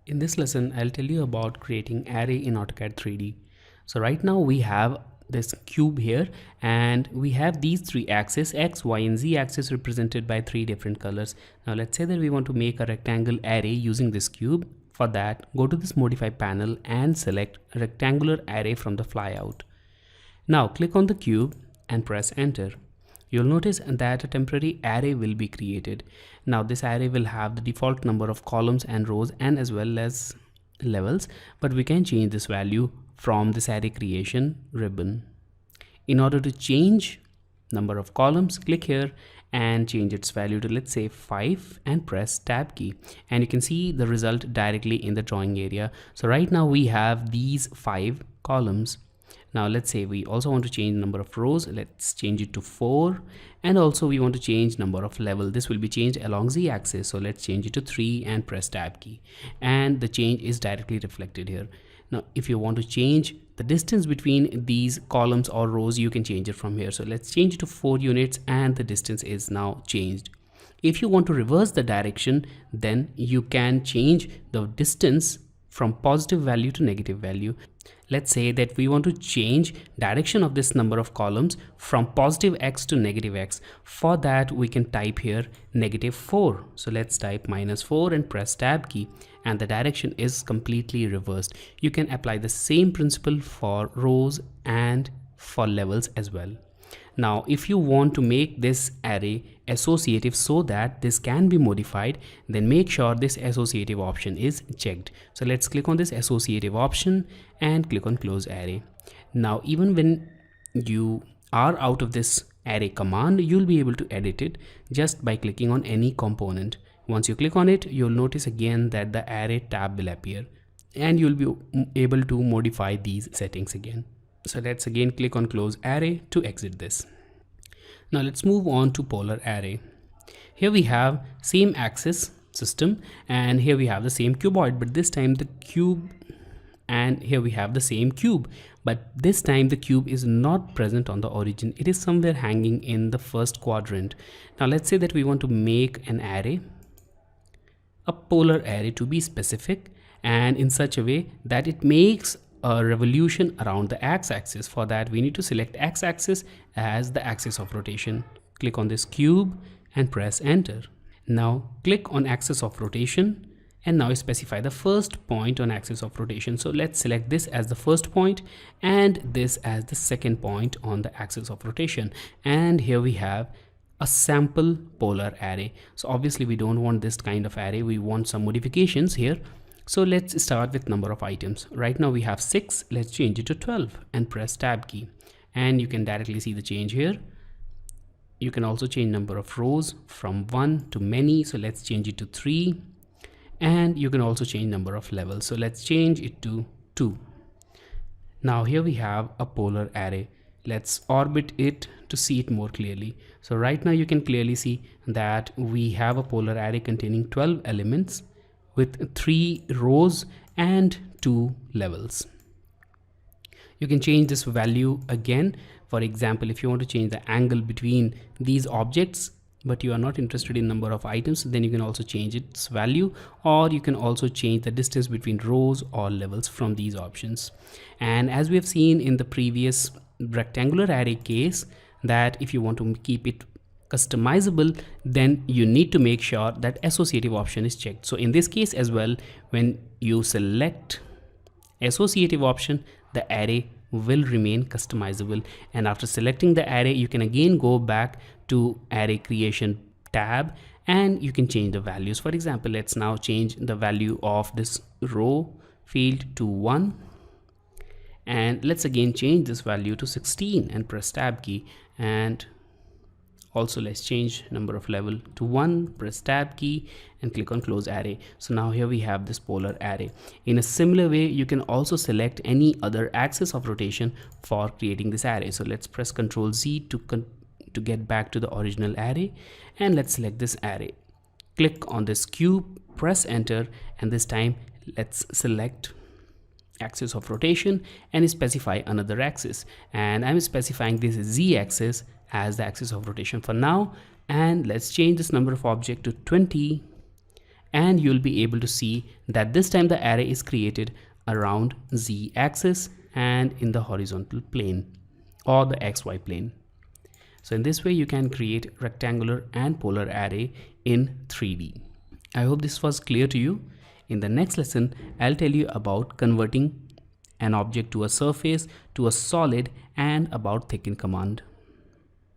In this lesson, I'll tell you about creating array in AutoCAD 3D. So right now we have this cube here and we have these three axes, X, Y and Z axis represented by three different colors. Now let's say that we want to make a rectangle array using this cube. For that, go to this modify panel and select rectangular array from the flyout. Now click on the cube and press enter. You'll notice that a temporary array will be created. Now this array will have the default number of columns and rows and as well as levels, but we can change this value from this array creation ribbon. In order to change number of columns, click here and change its value to, let's say, 5 and press tab key, and you can see the result directly in the drawing area. So right now we have these 5 columns. Now let's say we also want to change number of rows. Let's change it to 4, and also we want to change number of level. This will be changed along z axis, so let's change it to 3 and press tab key, and the change is directly reflected here. Now if you want to change the distance between these columns or rows, you can change it from here. So let's change it to 4 units and the distance is now changed. If you want to reverse the direction, then you can change the distance from positive value to negative value. Let's say that we want to change direction of this number of columns from positive x to negative x. For that, we can type here -4. So let's type -4 and press tab key, and the direction is completely reversed. You can apply the same principle for rows and for levels as well. Now, if you want to make this array associative so that this can be modified, then make sure this associative option is checked. So let's click on this associative option and click on close array. Now, even when you are out of this array command, you'll be able to edit it just by clicking on any component. Once you click on it, you'll notice again that the array tab will appear and you'll be able to modify these settings again. So let's again click on close array to exit this. Now let's move on to polar array. Here we have same axis system, and here we have the same cuboid, but this time the cube, and here we have the same cube, but this time the cube is not present on the origin. It is somewhere hanging in the first quadrant. Now let's say that we want to make an array, a polar array to be specific, and in such a way that it makes a revolution around the x-axis. For that, we need to select x-axis as the axis of rotation. Click on this cube and press enter. Now click on axis of rotation and now specify the first point on axis of rotation. So let's select this as the first point and this as the second point on the axis of rotation. And here we have a sample polar array. So obviously we don't want this kind of array. We want some modifications here. So let's start with number of items. Right now we have 6. Let's change it to 12 and press tab key. And you can directly see the change here. You can also change number of rows from 1 to many. So let's change it to 3. And you can also change number of levels. So let's change it to 2. Now here we have a polar array. Let's orbit it to see it more clearly. So right now you can clearly see that we have a polar array containing 12 elements with 3 rows and 2 levels. You can change this value again. For example, if you want to change the angle between these objects, but you are not interested in number of items, then you can also change its value, or you can also change the distance between rows or levels from these options. And as we have seen in the previous rectangular array case, that if you want to keep it customizable, then you need to make sure that associative option is checked. So in this case as well, when you select associative option, the array will remain customizable, and after selecting the array, you can again go back to array creation tab and you can change the values. For example, let's now change the value of this row field to 1, and let's again change this value to 16 and press tab key, and also let's change number of level to 1, press tab key and click on close array. So now here we have this polar array. In a similar way, you can also select any other axis of rotation for creating this array. So let's press Ctrl Z to get back to the original array, and let's select this array. Click on this cube, press enter, and this time let's select axis of rotation and specify another axis, and I'm specifying this Z axis as the axis of rotation for now. And let's change this number of object to 20 and you'll be able to see that this time the array is created around z axis and in the horizontal plane or the xy plane. So in this way you can create rectangular and polar array in 3D. I hope this was clear to you. In the next lesson, I'll tell you about converting an object to a surface, to a solid, and about thicken command.